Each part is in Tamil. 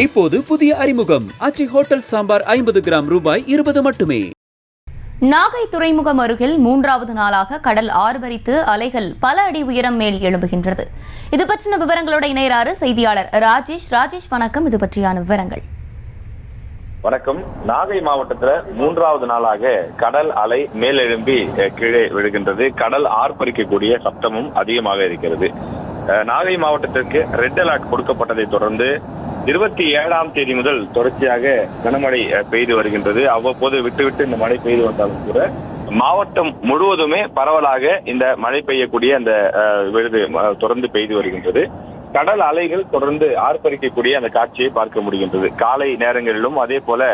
இப்போது புதிய அறிமுகம் ஆச்சி ஹோட்டல் சாம்பார் 50 கிராம் ரூபாய் 20 மட்டுமே. நாகை துறைமுகம் அருகில் 3வது நாளாக கடல் ஆர்ப்பரித்து அலைகள் பல அடி உயரம் மேல் எழும்புகின்றது. இது பற்றின விவரங்களோட இணையராறு செய்தியாளர் ராஜேஷ். வணக்கம். இது பற்றியான விவரங்கள். வணக்கம். நாகை மாவட்டத்துல 3வது நாளாக கடல் அலை மேலெழும்பி கீழே விழுகின்றது. கடல் ஆர்ப்பரிக்கக்கூடிய சப்தமும் அதிகமாக இருக்கிறது. நாகை மாவட்டத்திற்கு ரெட் அலர்ட் கொடுக்கப்பட்டதை தொடர்ந்து 27ஆம் தேதி முதல் தொடர்ச்சியாக கனமழை பெய்து வருகின்றது. அவ்வப்போது விட்டு இந்த மழை பெய்து வந்தாலும் கூட மாவட்டம் முழுவதுமே பரவலாக இந்த மழை பெய்யக்கூடிய அந்த விழுது தொடர்ந்து பெய்து வருகின்றது. கடல் அலைகள் தொடர்ந்து ஆர்ப்பரிக்கக்கூடிய அந்த காட்சியை பார்க்க முடிகின்றது. காலை நேரங்களிலும் அதே போல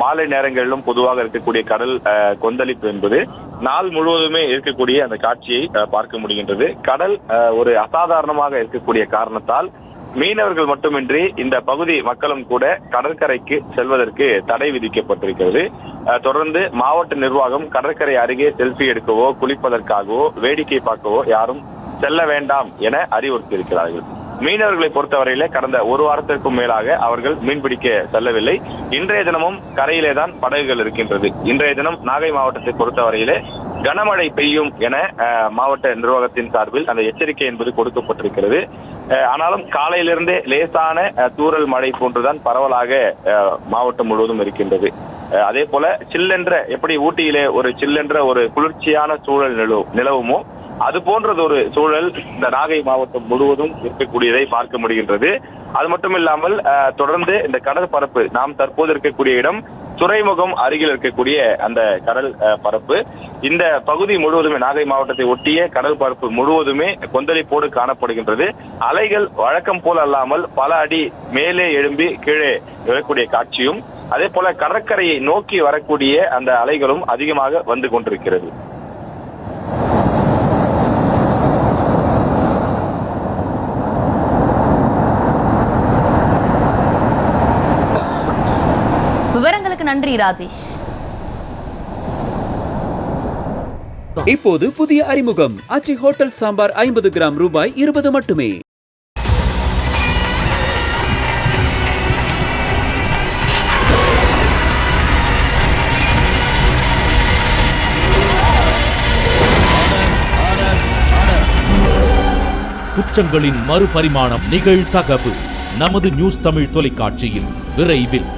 மாலை நேரங்களிலும் பொதுவாக இருக்கக்கூடிய கடல் கொந்தளிப்பு என்பது நாள் முழுவதுமே இருக்கக்கூடிய அந்த காட்சியை பார்க்க முடிகின்றது. கடல் ஒரு அசாதாரணமாக இருக்கக்கூடிய காரணத்தால் மீனவர்கள் மட்டுமின்றி இந்த பகுதி மக்களும் கூட கடற்கரைக்கு செல்வதற்கு தடை விதிக்கப்பட்டிருக்கிறது. தொடர்ந்து மாவட்ட நிர்வாகம் கடற்கரை அருகே செல்ஃபி எடுக்கவோ குளிப்பதற்காகவோ வேடிக்கை பார்க்கவோ யாரும் செல்ல வேண்டாம் என அறிவுறுத்தியிருக்கிறார்கள். மீனவர்களை பொறுத்தவரையிலே கடந்த ஒரு வாரத்திற்கும் மேலாக அவர்கள் மீன்பிடிக்க செல்லவில்லை. இன்றைய தினமும் கரையிலே தான் படகுகள் இருக்கின்றது. இன்றைய தினம் நாகை மாவட்டத்தை பொறுத்தவரையிலே கனமழை பெய்யும் என மாவட்ட நிர்வாகத்தின் சார்பில் அந்த எச்சரிக்கை என்பது கொடுக்கப்பட்டிருக்கிறது. ஆனாலும் காலையிலிருந்தே லேசான தூறல் மழை போன்றுதான் பரவலாக மாவட்டம் முழுவதும் இருக்கின்றது. அதே போல சில்லென்ற எப்படி ஊட்டியிலே ஒரு சில்லென்ற ஒரு குளிர்ச்சியான சூழல் நிலவுமோ அது போன்றது ஒரு சூழல் இந்த நாகை மாவட்டம் முழுவதும் இருக்கக்கூடியதை பார்க்க முடிகின்றது. அது மட்டும் இல்லாமல் தொடர்ந்து இந்த கடல் பரப்பு நாம் தற்போது இருக்கக்கூடிய இடம் துறைமுகம் அருகில் இருக்கக்கூடிய அந்த கடல் பரப்பு இந்த பகுதி முழுவதுமே நாகை மாவட்டத்தை ஒட்டிய கடல் பரப்பு முழுவதுமே கொந்தளிப்போடு காணப்படுகின்றது. அலைகள் வழக்கம் போல் அல்லாமல் பல அடி மேலே எழும்பி கீழே விழக்கூடிய காட்சியும் அதே போல கடற்கரையை நோக்கி வரக்கூடிய அந்த அலைகளும் அதிகமாக வந்து கொண்டிருக்கிறது. விவரங்களுக்கு நன்றி ராஜேஷ். இப்போது புதிய அறிமுகம் ஆச்சி ஹோட்டல் சாம்பார் 50 கிராம் ரூபாய் 20 மட்டுமே. குற்றங்களின் மறுபரிமாணம் நிகழ்தகவு நமது நியூஸ் தமிழ் தொலைக்காட்சியில் விரைவில்.